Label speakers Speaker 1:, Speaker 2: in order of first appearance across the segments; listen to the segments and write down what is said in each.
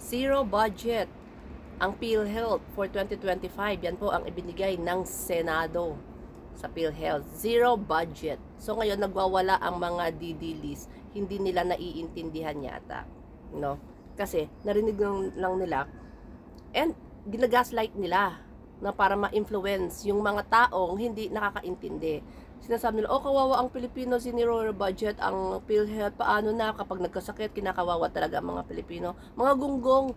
Speaker 1: Zero budget ang PhilHealth for 2025. Yan po ang ibinigay ng Senado sa PhilHealth. Zero budget. So ngayon nagwawala ang mga DD list. Hindi nila naiintindihan yata. No? Kasi narinig lang nila and ginagaslight nila na para ma-influence yung mga taong hindi nakakaintindi. Sinasabi nila, kawawa ang Pilipino, siniro budget ang PhilHealth. Paano na kapag nagkasakit, kinakawawa talaga ang mga Pilipino. Mga gunggong.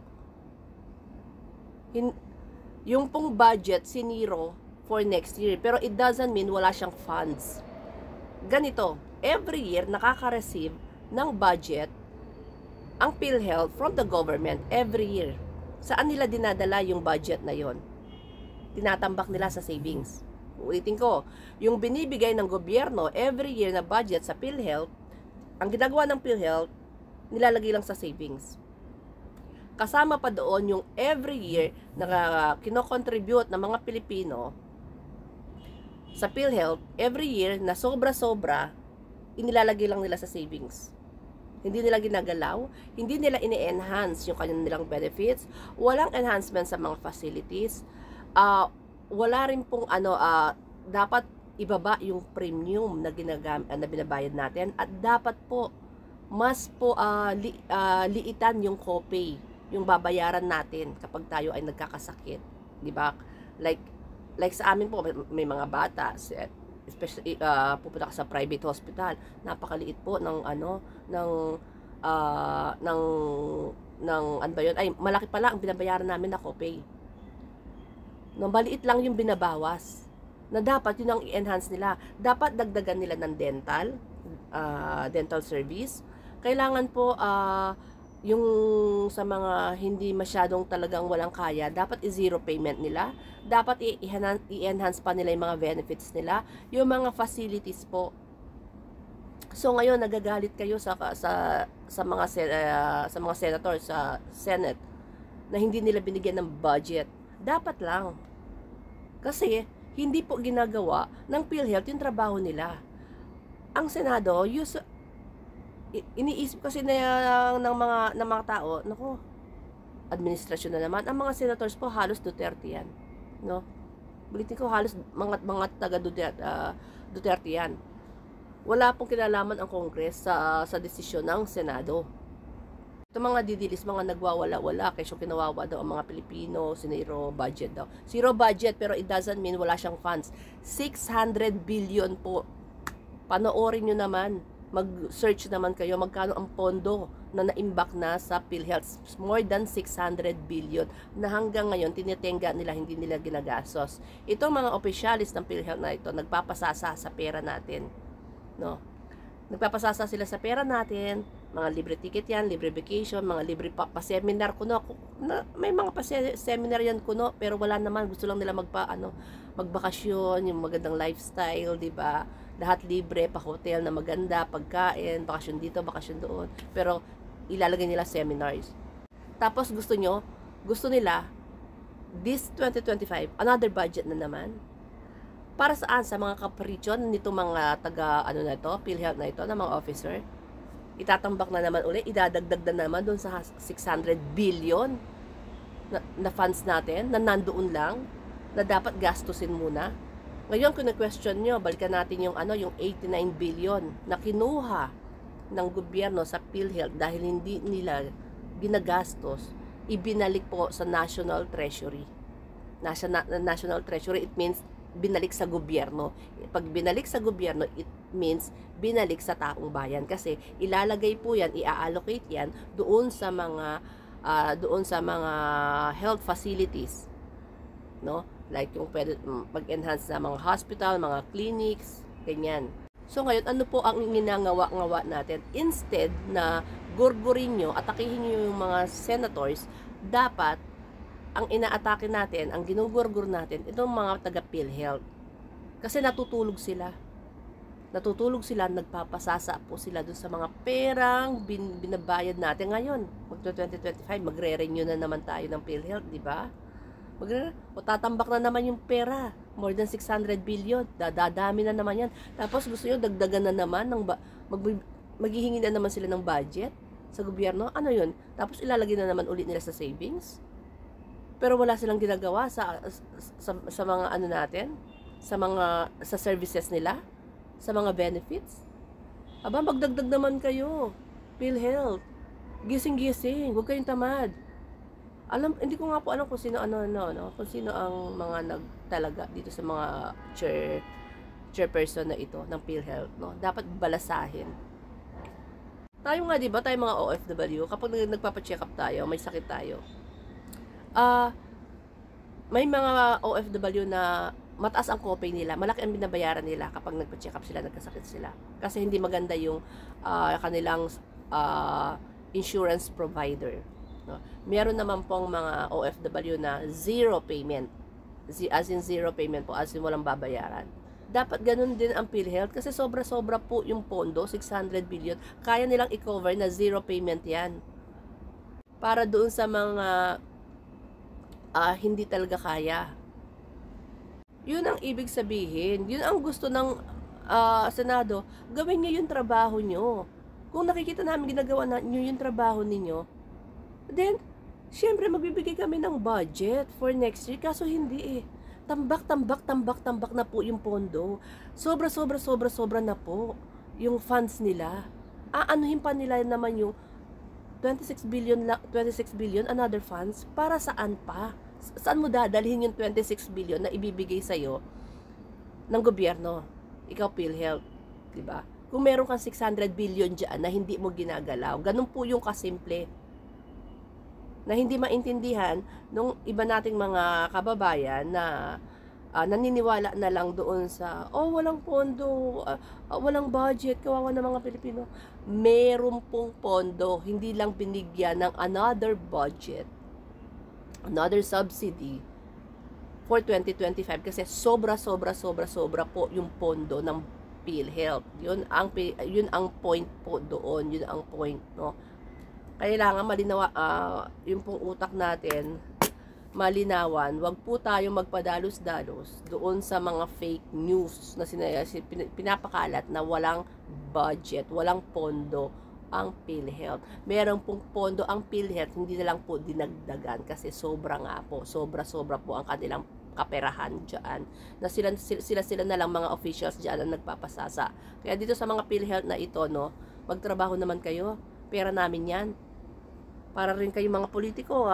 Speaker 1: Yung pong budget, siniro for next year. Pero it doesn't mean wala siyang funds. Ganito, every year, nakaka-receive ng budget ang PhilHealth from the government every year. Saan nila dinadala yung budget na yon? Tinatambak nila sa savings. Ulitin ko, yung binibigay ng gobyerno every year na budget sa PhilHealth, ang ginagawa ng PhilHealth, nilalagay lang sa savings. Kasama pa doon yung every year na kinocontribute ng mga Pilipino sa PhilHealth, every year na sobra-sobra, inilalagay lang nila sa savings. Hindi nila ginagalaw, hindi nila ini-enhance yung kanilang benefits, walang enhancement sa mga facilities, wala rin pong dapat ibaba yung premium na binabayad natin at dapat po mas po liitan yung copay, yung babayaran natin kapag tayo ay nagkakasakit, di ba? Like sa amin po may mga bata, especially pupunta ka sa private hospital, napakaliit po ng ano ba yun? Ay, malaki pala ang binabayaran namin na copay. No, maliit lang yung binabawas. Na dapat yun ang i-enhance nila. Dapat dagdagan nila ng dental service. Kailangan po yung sa mga hindi masyadong talagang walang kaya, dapat i-zero payment nila. Dapat i-enhance pa nila yung mga benefits nila, yung mga facilities po. So ngayon nagagalit kayo sa mga senators sa Senate na hindi nila binigyan ng budget. Dapat lang. Kasi hindi po ginagawa ng PhilHealth yung trabaho nila. Ang Senado, iniisip kasi ng mga tao, naku, administrasyon na naman. Ang mga senators po halos Duterte yan, no? Bulitin ko, halos mga taga Duterte yan. Wala pong kinalaman ang Congress sa desisyon ng Senado. Ito mga didilis, mga nagwawala-wala, kesyo kinawawa daw ang mga Pilipino, zero budget daw. Zero budget, pero it doesn't mean wala siyang funds. 600 billion po. Panoorin nyo naman. Mag-search naman kayo magkano ang pondo na naimbak na sa PhilHealth. More than 600 billion na hanggang ngayon tinitenga nila, hindi nila ginagastos. Itong mga opisyalis ng PhilHealth na ito, nagpapasasa sa pera natin. No? Nagpapasasa sila sa pera natin, mga libre ticket yan, libre vacation, mga libre pa-seminar kuno. May mga pa-seminar yan kuno, pero wala naman, gusto lang nila magbakasyon, yung magandang lifestyle, di ba? Lahat libre, pa-hotel na maganda, pagkain, bakasyon dito, bakasyon doon. Pero ilalagay nila seminars. Tapos gusto nila this 2025, another budget na naman. Para saan? Sa mga kapritsyon nito mga taga PhilHealth na ito, na mga officer. Itatambak na naman ulit, idadagdag na naman doon sa 600 billion na funds natin, na nandoon lang, na dapat gastusin muna. Ngayon, kung na-question nyo, balikan natin yung 89 billion na kinuha ng gobyerno sa PhilHealth dahil hindi nila ginagastos, ibinalik po sa National Treasury. National Treasury, it means binalik sa gobyerno. Pag binalik sa gobyerno, it means binalik sa taong bayan. Kasi ilalagay po yan, i-allocate yan doon sa mga health facilities. No? Like yung pwede mag-enhance na mga hospital, mga clinics, ganyan. So ngayon, ano po ang ginagawa natin? Instead na gurgurin nyo, atakihin nyo yung mga senators, dapat ang inaatake natin, ang ginugurgur natin, itong mga taga PhilHealth. Kasi natutulog sila. Nagpapasasa po sila dun sa mga perang binabayad natin ngayon. Mag-2025, magre-renew na naman tayo ng PhilHealth, di ba? Tatambak na naman yung pera. More than 600 billion. Dadami na naman yan. Tapos gusto nyo, dagdagan na naman, maghihingi na naman sila ng budget. sa gobyerno. Ano yun? Tapos ilalagay na naman ulit nila sa savings. Pero wala silang ginagawa sa mga ano natin, sa services nila, sa mga benefits. Aba, magdagdag naman kayo. PhilHealth. Gising-gising, huwag kayong tamad. Hindi ko nga po alam kung sino kung sino ang mga nagtalaga dito sa mga chairperson na ito ng PhilHealth, no. Dapat balasahin. Tayo nga, 'di ba, tayo mga OFW, kapag nagpapa-check up tayo, may sakit tayo. May mga OFW na mataas ang copay nila, malaki ang binabayaran nila kapag nagpa-check up sila, nagkasakit sila. Kasi hindi maganda yung kanilang insurance provider. No? Meron naman pong mga OFW na zero payment. As in zero payment po, as in walang babayaran. Dapat ganun din ang PhilHealth kasi sobra-sobra po yung pondo, 600 billion. Kaya nilang i-cover na zero payment yan. Para doon sa mga hindi talaga kaya. Yun ang ibig sabihin. Yun ang gusto ng Senado. Gawin nyo yung trabaho nyo. Kung nakikita namin ginagawa nyo yung trabaho ninyo, then, syempre magbibigay kami ng budget for next year. Kaso hindi eh. Tambak na po yung pondo. Sobra na po yung funds nila. Aanuhin pa nila naman yung 26 billion another funds. Para saan pa? Saan mo dadalhin yung 26 billion na ibibigay sa'yo ng gobyerno? Ikaw, PhilHealth, diba? Kung meron kang 600 billion dyan na hindi mo ginagalaw, ganun po yung kasimple. Na hindi maintindihan nung iba nating mga kababayan na naniniwala na lang doon sa walang pondo, walang budget, kawawa ng mga Pilipino. Meron pong pondo, hindi lang binigyan ng another budget, another subsidy for 2025 kasi sobra po yung pondo ng PhilHealth. Yun ang point po doon, yun ang point, no. Kailangan malinawa yung pong utak natin malinawan, wag po tayong magpadalos-dalos doon sa mga fake news na pinapakalat na walang budget, walang pondo ang PhilHealth. Meron pong pondo ang PhilHealth, hindi na lang po dinagdagan kasi sobra po ang kanilang kaperahan dyan. Na sila na lang mga officials dyan ang nagpapasasa. Kaya dito sa mga PhilHealth na ito, no, magtrabaho naman kayo. Pera namin yan. Para rin kayo mga politiko,